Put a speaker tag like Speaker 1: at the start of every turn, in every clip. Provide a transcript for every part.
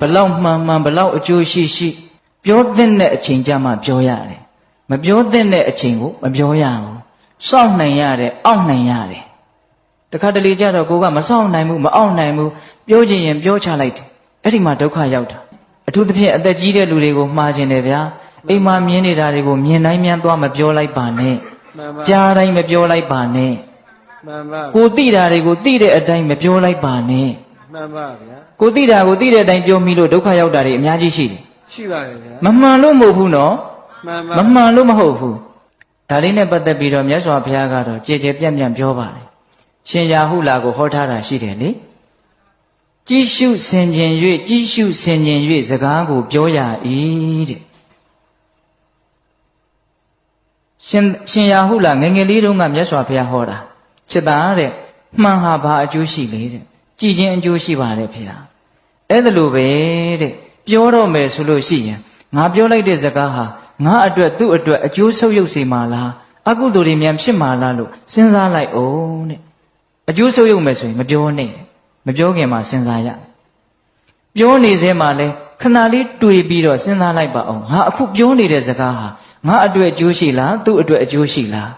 Speaker 1: ဘလောက်မှန်မှန်ဘလောက်အကျိုးရှိရှိပြောတဲ့အချိန်ကြမှာပြောရတယ်မပြောတဲ့အချိန်ကိုမပြောရဘူးစောင့်နိုင်ရတယ်အောင့်နိုင်ရတယ်တခါတလေကြတော့ကိုကမစောင့်နိုင်ဘူးမအောင့်နိုင်ဘူးပြောချင်ရင်ပြောချလိုက်တယ်အဲ့ဒီမှာဒုက္ခရောက်တာအထူးသဖြင့်အသက်ကြီးတဲ့လူတွေကိုမှားခြင်းတယ်ဗျာအိမ်မှာမြင်နေတာတွေကိုမြင်တိုင်းများသွားမပြောလိုက်ပါနဲ့ကြားတိုင်းမပြောလိုက်ပါနဲ့ကိုသိတာတွေကိုသိတဲ့အတိုင်းမပြောလိုက်ပါနဲ့
Speaker 2: မှန်ပါဗျာ
Speaker 1: ကိုသိတာကိုသိတဲ့အတိုင်းပြောမိလို့ဒုက္ခရောက်တာတွေအများကြီးရှိတယ်
Speaker 2: ရှိပါတယ်ဗျာ
Speaker 1: မမှန်လို့မဟုတ်ဘူးနော်
Speaker 2: မှန်ပါ
Speaker 1: မမှန်လို့မဟုတ်ဘူးဒါလေးနဲ့ပတ်သက်ပြီးတော့မြတ်စွာဘုရားကတော့ကြည်ကြဲပြန့်ပြန့်ပြောပါတယ်ရှင်ရာဟုလာကိုဟောထားတာရှိတယ်လေကြည်ရှုဆင်ခြင်၍ကြည်ရှုဆင်ခြင်၍စကားကိုပြောရ၏တဲ့ရှင်ရာဟုလာငယ်ငယ်လေးတုန်းကမြတ်စွာဘုရားဟောတာချစ်သားတဲ့မှန်ဟာဘာအကျိုးရှိလေတဲ့ကြည်ခြင်းအကျိုးရှိပါတယ်ဖေဟာအဲ့ဒါလိုပဲတဲ့ပြောတော့မယ်ဆိုလို့ရှိရင်ငါပြောလိုက်တဲ့စကားဟာငါအတွက်သူ့အတွက်အကျိုးဆုပ်ယုပ်စေမှာလားအကုသိုလ်တွေများဖြစ်မှာလားလို့စဉ်းစားလိုက်အောင်တဲ့အကျိုးဆုပ်ယုပ်မယ်ဆိုရင်မပြောနဲ့မပြောခင်မှာစဉ်းစားရပြောနေစဲမှာလဲခဏလေးတွေ့ပြီးတော့စဉ်းစားလိုက်ပါအောင်ငါအခုပြောနေတဲ့စကားဟာငါအတွက်အကျိုးရှိလားသူ့အတွက်အကျိုးရှိလား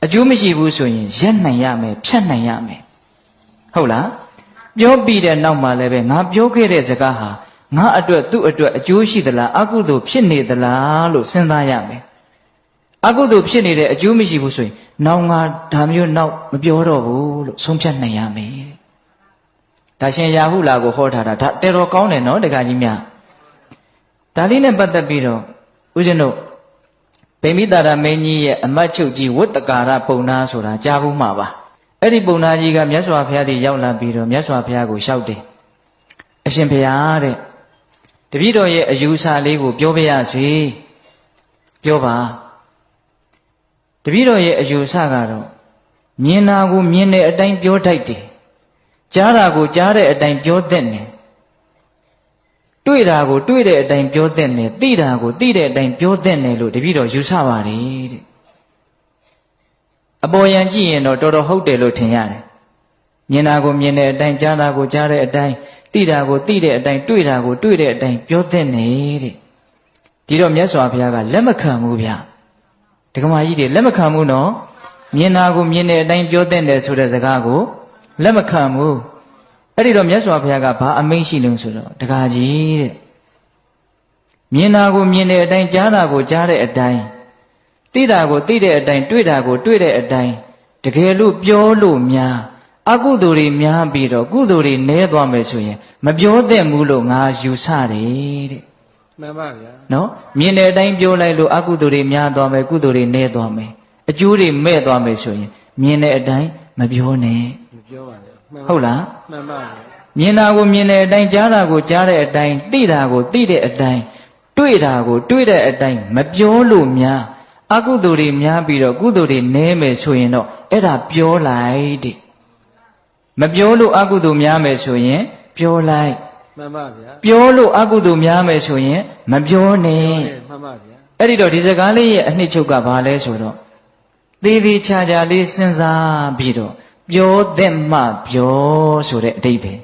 Speaker 1: အကျိုးမရှိဘူးဆိုရင်ရက်နိုင်ရမယ်ဖြတ်နိုင်ရမယ်ဟုတ်လားပြောပြီးတဲ့နောက်မှာလည်းပဲငါပြောခဲ့တဲ့စကားဟာငါအတွက်သူ့အတွက်အကျိုးရှိသလားအကုသိုလ်ဖြစ်နေသလားလို့စဉ်းစားရမယ်အကုသိုလ်ဖြစ်နေတဲ့အကျိုးမရှိဘူးဆိုရင်နောက်ငါဒါမျိုးနောက်မပြောတော့ဘူးလို့ဆုံးဖြတ်နိုင်ရမယ်ဒါရှင်ရာဟုလာကိုဟောထားတာဒါတော်တော်ကောင်းတယ်နော်တခါကြီးများဒါလေးနဲ့ပတ်သက်ပြီးတော့ဦးဇင်းတို့ဗိမိတာရမင်းကြီးရဲ့အမတ်ချုပ်ကြီးဝတ္တကာရပုံနာဆိုတာကြားဘူးမှာပါအဲ့ဒီပုံနာကြီးကမြတ်စွာဘုရားတည်းရောက်လာပြီးတော့မြတ်စွာဘုရားကိုလျှောက်တယ်အရှင်ဘုရားတဲ့တပည့်တော်ရဲ့အယူဆလေးကိုပြောပြရစီပြောပါတပည့်တော်ရဲ့အယူဆကတော့မြင်တာကိုမြင်တဲ့အတိုင်းပြောတတ်တယ်ကြားတာကိုကြားတဲ့အတိုင်းပြောတတ်တယ်တွေ့တာကိုတွေ့တဲ့အတိုင်းပြောတတ်တယ်သိတာကိုသိတဲ့အတိုင်းပြောတတ်တယ်လို့တပည့်တော်ယူဆပါတယ်တဲ့အပေါ်ယံကြည့်ရင်တော့တော်တော်ဟုတ်တယ်လို့ထင်ရတယ်မြင်တာကိုမြင်တဲ့အတိုင်းကြားတာကိုကြားတဲ့အတိုင်းသိတာကိုသိတဲ့အတိုင်းတွေ့တာကိုတွေ့တဲ့အတိုင်းပြောတတ်တယ်တဲ့ဒီတော့မြတ်စွာဘုရားကလက်မခံဘူးဗျဒကမာကြီးတွေလက်မခံဘူးနော်မြင်တာကိုမြင်တဲ့အတိုင်းပြောတတ်တယ်ဆိုတဲ့စကားကိုလက်မခံဘူးအဲ့ဒီတော့မြတ်စွာဘုရားကဘာအမိန့်ရှိလို့ဆိုတော့ဒကာကြီးတဲ့မြင်တာကိုမြင်တဲ့အတိုင်းကြားတာကိုကြားတဲ့အတိုင်းသိတာကိုသိတဲ့အတိုင်းတွေ့တာကိုတွေ့တဲ့အတိုင်းတကယ်လို့ပြောလို့များအကုသိုလ်တွေများပြီးတော့ကုသိုလ်တွေနည်းသွားမယ်ဆိုရင်မပြောသင့်ဘူးလို့ငါယူဆတယ်တဲ့
Speaker 2: မှန်ပါဗျာ
Speaker 1: နော်မြင်တဲ့အတိုင်းပြောလိုက်လို့အကုသိုလ်တွေများသွားမယ်ကုသိုလ်တွေနည်းသွားမယ်အကျိုးတွေမဲ့သွားမယ်ဆိုရင်မြင်တဲ့အတိုင်းမပြောနဲ့
Speaker 2: မပြောပါနဲ့
Speaker 1: ဟုတ်လား
Speaker 2: မှန်ပါဗျာ
Speaker 1: မြင်တာကိုမြင်တဲ့အတိုင်းကြားတာကိုကြားတဲ့အတိုင်းသိတာကိုသိတဲ့အတိုင်းတွေ့တာကိုတွေ့တဲ့အတိုင်းမပြောလို့များအကုသိုလ်တွေများပြီးတော့ကုသိုလ်တွေနည်းမယ်ဆိုရင်တော့အဲ့ဒါပြောလိုက်တဲ့မပြောလို့အကုသိုလ်များမယ်ဆိုရင်ပြောလိုက်
Speaker 2: မှန်ပါဗျာ
Speaker 1: ပြောလို့အကုသိုလ်များမယ်ဆိုရင်မပြောနဲ့
Speaker 2: မှန်ပါဗျာ
Speaker 1: အဲ့ဒီတော့ဒီစကားလေးရဲ့အနှစ်ချုပ်ကဘာလဲဆိုတော့သေးသေးချာချာလေးစဉ်းစားပြီးတော့ပြောသင့်မှပြောဆိုတဲ့အဓိပ္ပာယ်